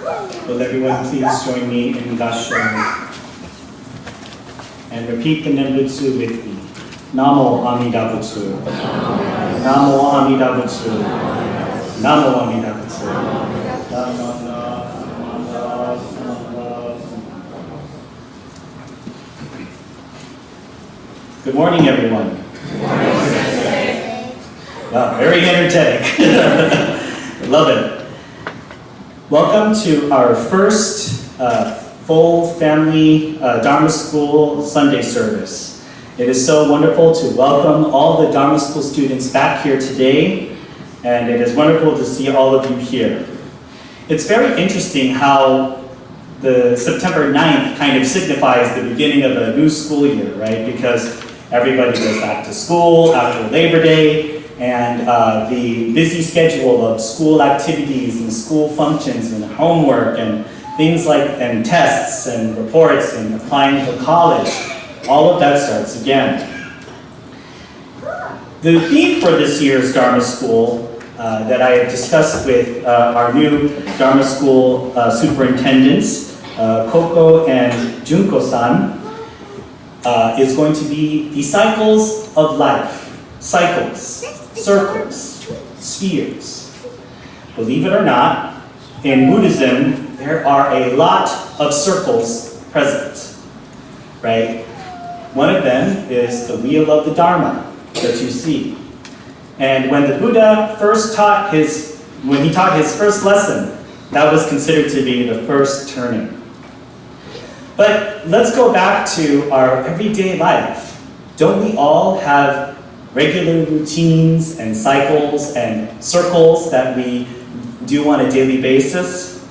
Will everyone please join me in Gassho and repeat the Nembutsu with me. Namo Amida Butsu. Namo Amida Butsu. Namo Amida Butsu. Good morning, everyone. Wow, very energetic. Love it. Welcome to our first full family Dharma School Sunday service. It is so wonderful to welcome all the Dharma School students back here today, and it is wonderful to see all of you here. It's very interesting how the September 9th kind of signifies the beginning of a new school year, right? Because everybody goes back to school after Labor Day, and the busy schedule of school activities and school functions and homework and things like, and tests and reports and applying for college, all of that starts again. The theme for this year's Dharma School that I have discussed with our new Dharma School superintendents, Koko and Junko-san, is going to be the cycles of life. Cycles, circles, spheres. Believe it or not, in Buddhism, there are a lot of circles present, right? One of them is the wheel of the Dharma that you see. And when the Buddha first taught when he taught his first lesson, that was considered to be the first turning. But let's go back to our everyday life. Don't we all have regular routines and cycles and circles that we do on a daily basis?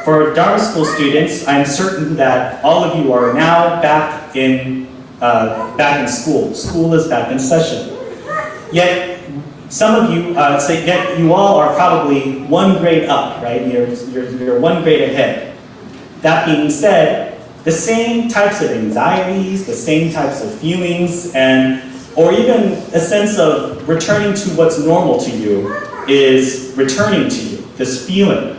For Dharma School students, I'm certain that all of you are now back in school. School is back in session. Yet, some of you yet you all are probably one grade up, right? You're one grade ahead. That being said, the same types of anxieties, the same types of feelings, or even a sense of returning to what's normal to you is returning to you, this feeling.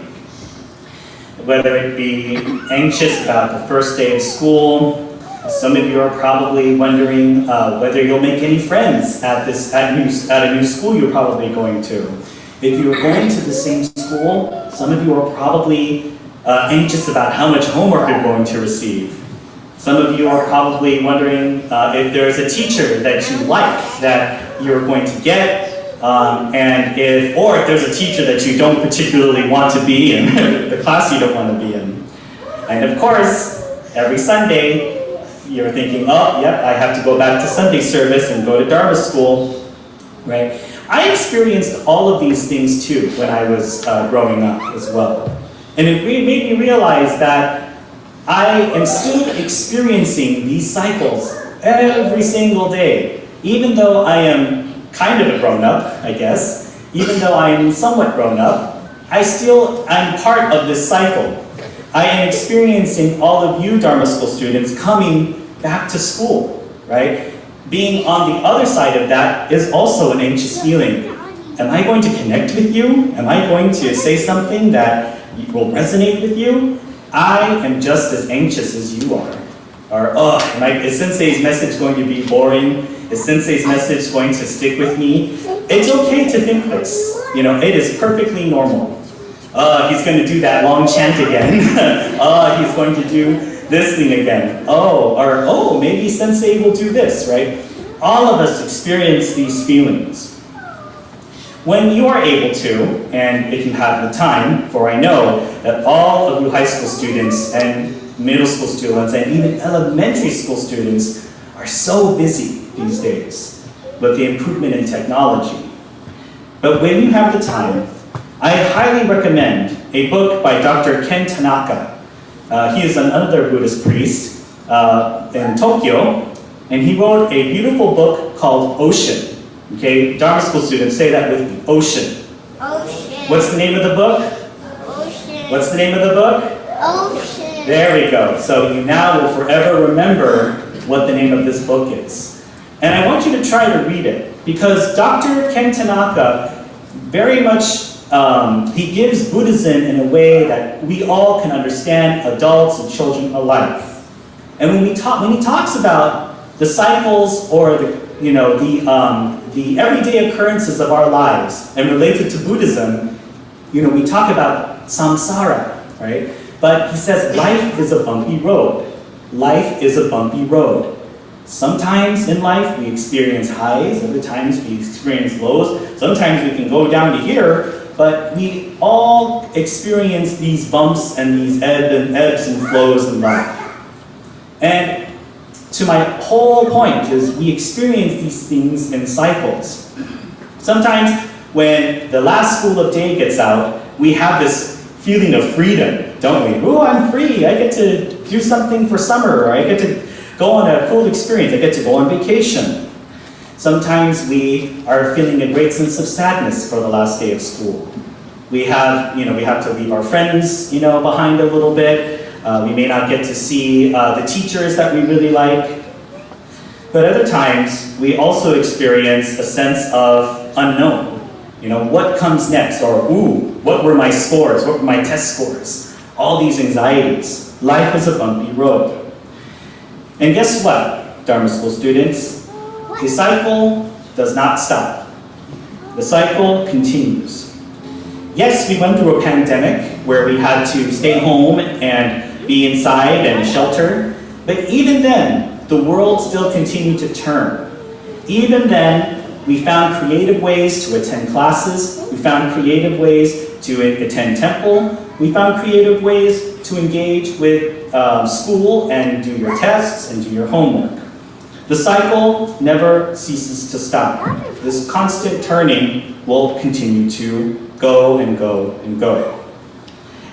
Whether it be anxious about the first day of school, some of you are probably wondering whether you'll make any friends at a new school you're probably going to. If you're going to the same school, some of you are probably anxious about how much homework you're going to receive. Some of you are probably wondering if there's a teacher that you like that you're going to get, or if there's a teacher that you don't particularly want to be in, the class you don't want to be in. And of course, every Sunday, you're thinking, oh, yep, I have to go back to Sunday service and go to Dharma School, right? I experienced all of these things too when I was growing up as well. And it made me realize that I am still experiencing these cycles every single day. Even though I am kind of a grown-up, I guess, even though I am somewhat grown-up, I'm part of this cycle. I am experiencing all of you Dharma School students coming back to school, right? Being on the other side of that is also an anxious feeling. Am I going to connect with you? Am I going to say something that will resonate with you? I am just as anxious as you are. Or, is Sensei's message going to be boring? Is Sensei's message going to stick with me? It's okay to think this. It is perfectly normal. He's going to do that long chant again. He's going to do this thing again. Maybe Sensei will do this, right? All of us experience these feelings. When you are able to, and if you have the time, for I know that all of you high school students and middle school students and even elementary school students are so busy these days with the improvement in technology. But when you have the time, I highly recommend a book by Dr. Ken Tanaka. He is another Buddhist priest in Tokyo, and he wrote a beautiful book called Ocean. Okay, Dharma School students, say that with me. Ocean. Ocean. What's the name of the book? Ocean. What's the name of the book? Ocean. There we go. So you now will forever remember what the name of this book is. And I want you to try to read it, because Dr. Ken Tanaka very much he gives Buddhism in a way that we all can understand, adults and children alike. And when he talks about the cycles or the everyday occurrences of our lives and related to Buddhism, we talk about samsara, right? But he says life is a bumpy road. Life is a bumpy road. Sometimes in life we experience highs, other times we experience lows. Sometimes we can go down to here, but we all experience these bumps and these ebbs and flows in life. And to my whole point is we experience these things in cycles. Sometimes when the last school of day gets out, we have this feeling of freedom, don't we? Oh, I'm free, I get to do something for summer, or I get to go on a cool experience, I get to go on vacation. Sometimes we are feeling a great sense of sadness for the last day of school. We have to leave our friends, behind a little bit. We may not get to see the teachers that we really like. But other times, we also experience a sense of unknown. What comes next? Or, what were my scores? What were my test scores? All these anxieties. Life is a bumpy road. And guess what, Dharma School students? The cycle does not stop. The cycle continues. Yes, we went through a pandemic where we had to stay home and be inside and shelter, but even then, the world still continued to turn. Even then, we found creative ways to attend classes, we found creative ways to attend temple, we found creative ways to engage with school and do your tests and do your homework. The cycle never ceases to stop. This constant turning will continue to go and go and go.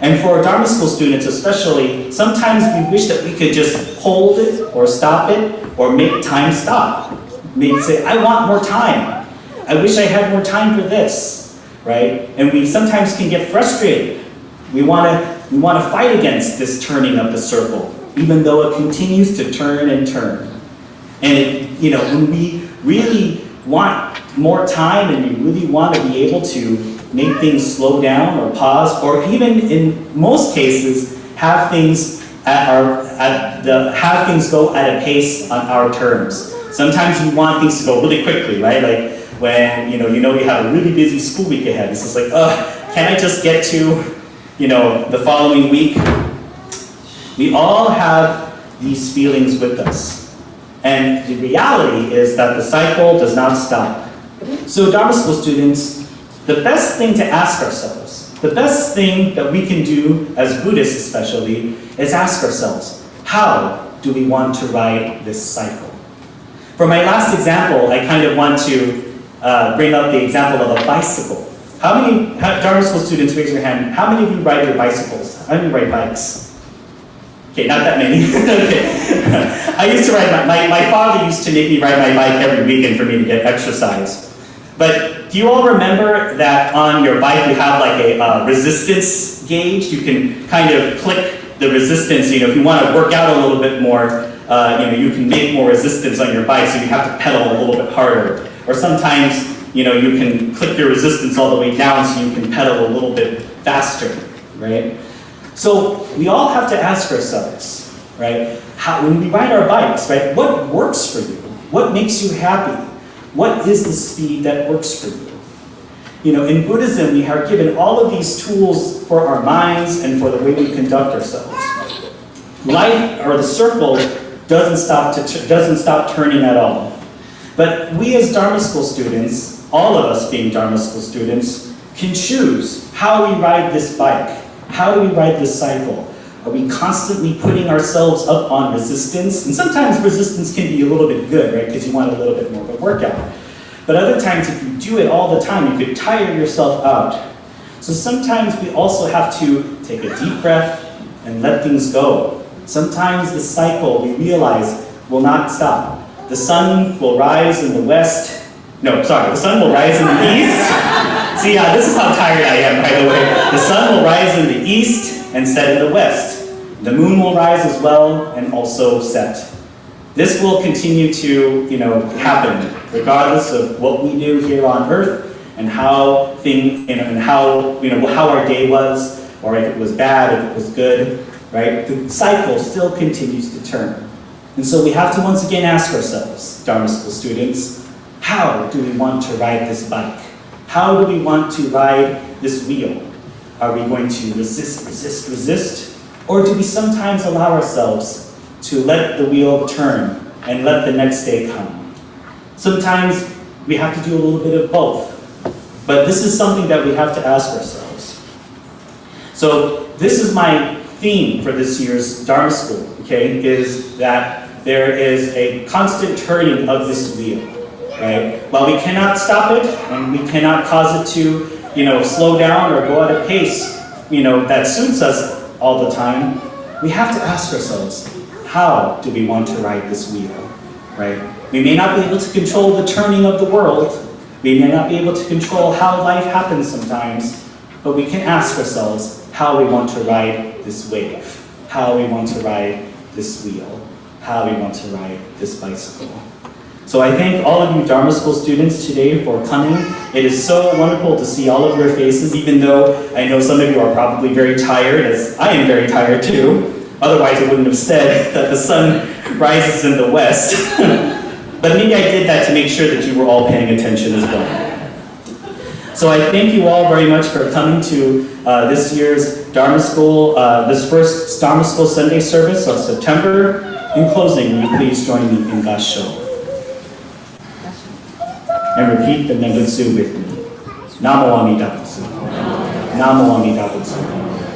And for Dharma School students especially, sometimes we wish that we could just hold it or stop it or make time stop. Maybe say, I want more time. I wish I had more time for this, right? And we sometimes can get frustrated. We want to fight against this turning of the circle, even though it continues to turn and turn. And when we really want more time and we really want to be able to make things slow down or pause, or even in most cases have things have things go at a pace on our terms. Sometimes you want things to go really quickly, right? Like when you have a really busy school week ahead. It's just like, can I just get to the following week? We all have these feelings with us. And the reality is that the cycle does not stop. So Dharma School students, the best thing to ask ourselves, the best thing that we can do as Buddhists especially, is ask ourselves, how do we want to ride this cycle? For my last example, I kind of want to bring up the example of a bicycle. How many Dharma School students, raise your hand, how many of you ride your bicycles? How many ride bikes? Okay, not that many. Okay. I used to ride my father used to make me ride my bike every weekend for me to get exercise. But do you all remember that on your bike you have like a resistance gauge? You can kind of click the resistance, if you want to work out a little bit more, you can make more resistance on your bike, so you have to pedal a little bit harder. Or sometimes, you can click your resistance all the way down so you can pedal a little bit faster, right? So we all have to ask ourselves, right? When we ride our bikes, right? What works for you? What makes you happy? What is the speed that works for you? In Buddhism, we are given all of these tools for our minds and for the way we conduct ourselves. Life, or the circle, doesn't stop turning at all. But we as Dharma School students, all of us being Dharma School students, can choose how we ride this bike. How do we ride this cycle? Are we constantly putting ourselves up on resistance? And sometimes resistance can be a little bit good, right? Because you want a little bit more of a workout. But other times, if you do it all the time, you could tire yourself out. So sometimes we also have to take a deep breath and let things go. Sometimes the cycle, we realize, will not stop. The sun will rise in the west. No, sorry, the sun will rise in the east. See, this is how tired I am, by the way. The sun will rise in the east and set in the west. The moon will rise as well and also set. This will continue to, happen regardless of what we do here on earth and how how our day was, or if it was bad, if it was good, right? The cycle still continues to turn. And so we have to once again ask ourselves, Dharma School students, how do we want to ride this bike? How do we want to ride this wheel? Are we going to resist? Or do we sometimes allow ourselves to let the wheel turn and let the next day come? Sometimes we have to do a little bit of both. But this is something that we have to ask ourselves. So this is my theme for this year's Dharma School, okay, is that there is a constant turning of this wheel, right? While we cannot stop it and we cannot cause it to, slow down or go at a pace, that suits us all the time, we have to ask ourselves, how do we want to ride this wheel, right? We may not be able to control the turning of the world. We may not be able to control how life happens sometimes, but we can ask ourselves how we want to ride this wave, how we want to ride this wheel, how we want to ride this bicycle. So I thank all of you Dharma School students today for coming. It is so wonderful to see all of your faces, even though I know some of you are probably very tired, as I am very tired too. Otherwise I wouldn't have said that the sun rises in the west. But maybe I did that to make sure that you were all paying attention as well. So I thank you all very much for coming to this year's Dharma School, this first Dharma School Sunday service of September. In closing, will you please join me in Gasho? And repeat the Nenbutsu with me. Namo Amida Butsu. Namo Amida Butsu.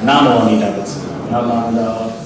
Namo Amida Butsu. Namo Amida Butsu.